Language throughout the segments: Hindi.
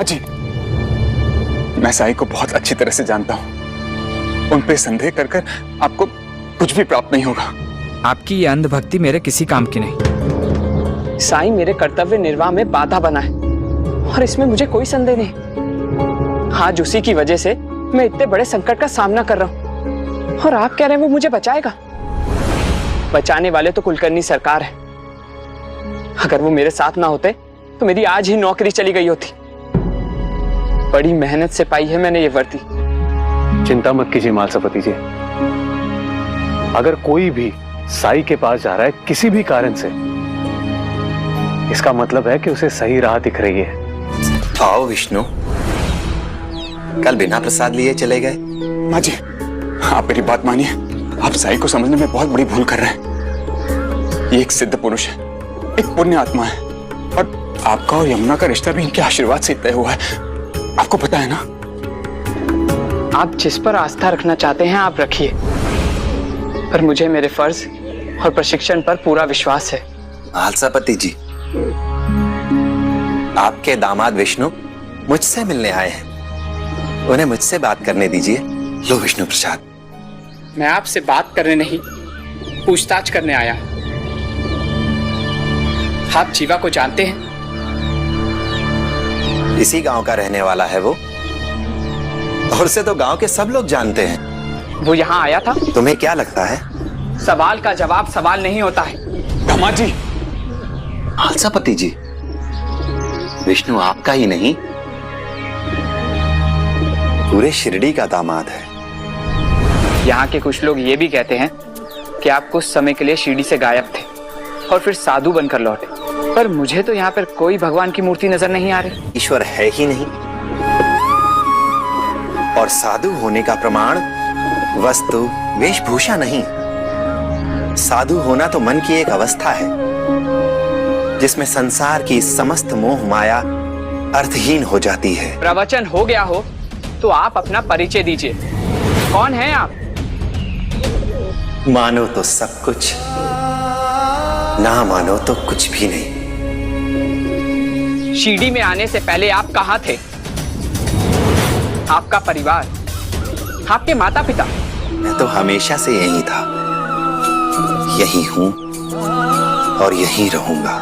जी, मैं साई को बहुत अच्छी तरह से जानता हूँ। उन पे संदेह कर कर आपको कुछ भी प्राप्त नहीं होगा। आपकी ये अंधभक्ति मेरे किसी काम की नहीं। साई मेरे कर्तव्य निर्वाह में बाधा बना है और इसमें मुझे कोई संदेह नहीं। आज उसी की वजह से मैं इतने बड़े संकट का सामना कर रहा हूँ और आप कह रहे हैं वो मुझे बचाएगा। बचाने वाले तो कुलकर्णी सरकार है। अगर वो मेरे साथ ना होते तो मेरी आज ही नौकरी चली गई होती। बड़ी मेहनत से पाई है मैंने ये वर्दी। चिंता मत कीजिए मालसापति जी, अगर कोई भी साई के पास जा रहा है किसी भी कारण से, इसका मतलब है कि उसे सही राह दिख रही है। आओ विष्णु, कल बिना प्रसाद लिए चले गए। माँ जी, आप मेरी बात मानिए। आप साई को समझने में बहुत बड़ी भूल कर रहे हैं। ये एक सिद्ध पुरुष है, एक पुण्य आत्मा है, और आपका और यमुना का रिश्ता भी इनके आशीर्वाद से तय हुआ है। आपको पता है ना? आप जिस पर आस्था रखना चाहते हैं आप रखिए, पर मुझे मेरे फर्ज और प्रशिक्षण पर पूरा विश्वास है। मालसापति जी, आपके दामाद विष्णु मुझसे मिलने आए हैं, उन्हें मुझसे बात करने दीजिए। लो विष्णु प्रसाद। मैं आपसे बात करने नहीं, पूछताछ करने आया। आप जीवा को जानते हैं? इसी गांव का रहने वाला है वो, और उसे तो गांव के सब लोग जानते हैं। वो यहाँ आया था? तुम्हें क्या लगता है? सवाल का जवाब सवाल नहीं होता है। दामाद जी। मालसापति जी, विष्णु आपका ही नहीं, पूरे शिरडी का दामाद है। यहाँ के कुछ लोग ये भी कहते हैं कि आप कुछ समय के लिए शिरडी से गायब थे और फिर साधु बनकर लौटे, पर मुझे तो यहाँ पर कोई भगवान की मूर्ति नजर नहीं आ रही। ईश्वर है ही नहीं, और साधु होने का प्रमाण वस्तु वेशभूषा नहीं, साधु होना तो मन की एक अवस्था है जिसमें संसार की समस्त मोह माया अर्थहीन हो जाती है। प्रवचन हो गया हो तो आप अपना परिचय दीजिए। कौन हैं आप? मानो तो सब कुछ, ना मानो तो कुछ भी नहीं। शिरडी में आने से पहले आप कहाँ थे? आपका परिवार, आपके माता पिता? मैं तो हमेशा से यही था, यही हूं और यही रहूंगा।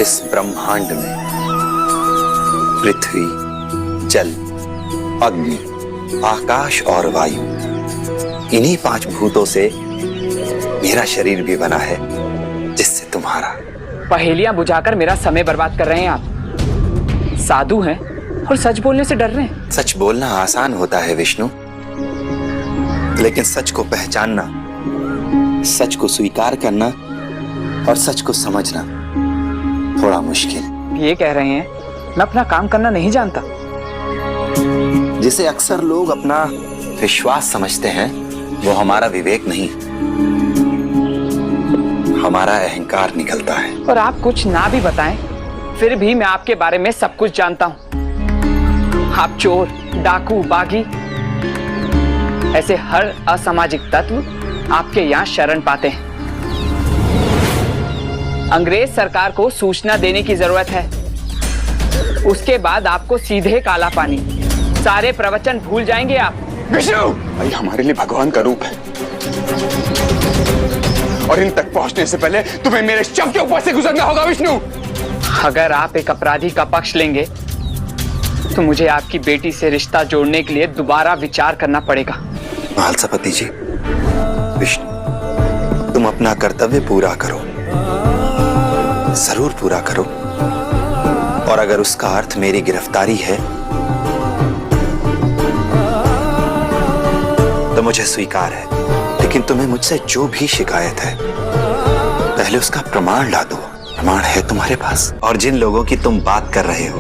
इस ब्रह्मांड में पृथ्वी, जल, अग्नि, आकाश और वायु, इन्हीं 5 भूतों से मेरा शरीर भी बना है, जिससे तुम्हारा। पहेलियां बुझाकर मेरा समय बर्बाद कर रहे हैं आप। साधु हैं और सच बोलने से डर रहे हैं। सच बोलना आसान होता है विष्णु, लेकिन सच को पहचानना, सच को स्वीकार करना और सच को समझना थोड़ा मुश्किल। ये कह रहे हैं मैं अपना काम करना नहीं जानता? जिसे अक्सर लोग अपना विश्वास समझते हैं, वो हमारा विवेक नहीं, हमारा अहंकार निकलता है। और आप कुछ ना भी बताएं, फिर भी मैं आपके बारे में सब कुछ जानता हूं। आप चोर, डाकू, बागी, ऐसे हर असामाजिक तत्व आपके यहाँ शरण पाते हैं। अंग्रेज सरकार को सूचना देने की जरूरत है, उसके बाद आपको सीधे काला पानी। सारे प्रवचन भूल जाएंगे आप। विष्णु, भाई हमारे लिए भगवान का रूप है, और इन तक पहुंचने से पहले तुम्हें मेरे शव के ऊपर से गुजरना होगा विष्णु। अगर आप एक अपराधी का पक्ष लेंगे तो मुझे आपकी बेटी से रिश्ता जोड़ने के लिए दोबारा विचार करना पड़ेगा। मालसापति जी, विष्णु, तुम अपना कर्तव्य पूरा करो, जरूर पूरा करो, और अगर उसका अर्थ मेरी गिरफ्तारी है तो मुझे स्वीकार है, लेकिन तुम्हें मुझसे जो भी शिकायत है पहले उसका प्रमाण ला दो। प्रमाण है तुम्हारे पास? और जिन लोगों की तुम बात कर रहे हो,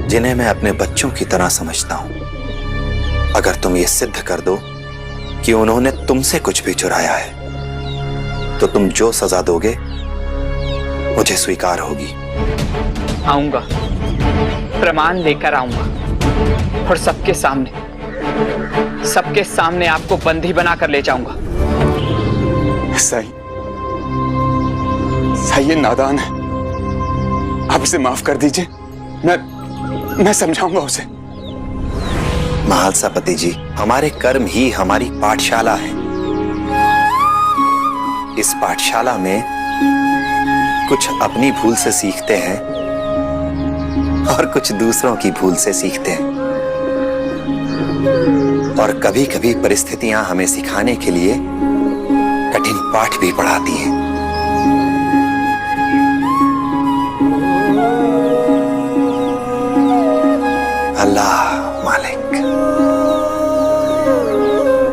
जिन्हें मैं अपने बच्चों की तरह समझता हूं, अगर तुम ये सिद्ध कर दो कि उन्होंने तुमसे कुछ भी चुराया है, तो तुम जो सजा दोगे मुझे स्वीकार होगी। आऊंगा, प्रमाण लेकर आऊंगा, और सबके सामने आपको बंदी बनाकर ले जाऊंगा। साई, साई ये नादान है, आप इसे माफ कर दीजिए। मैं समझाऊंगा उसे। महालसापति जी, हमारे कर्म ही हमारी पाठशाला है। इस पाठशाला में कुछ अपनी भूल से सीखते हैं और कुछ दूसरों की भूल से सीखते हैं। और कभी कभी परिस्थितियां हमें सिखाने के लिए कठिन पाठ भी पढ़ाती हैं। अल्लाह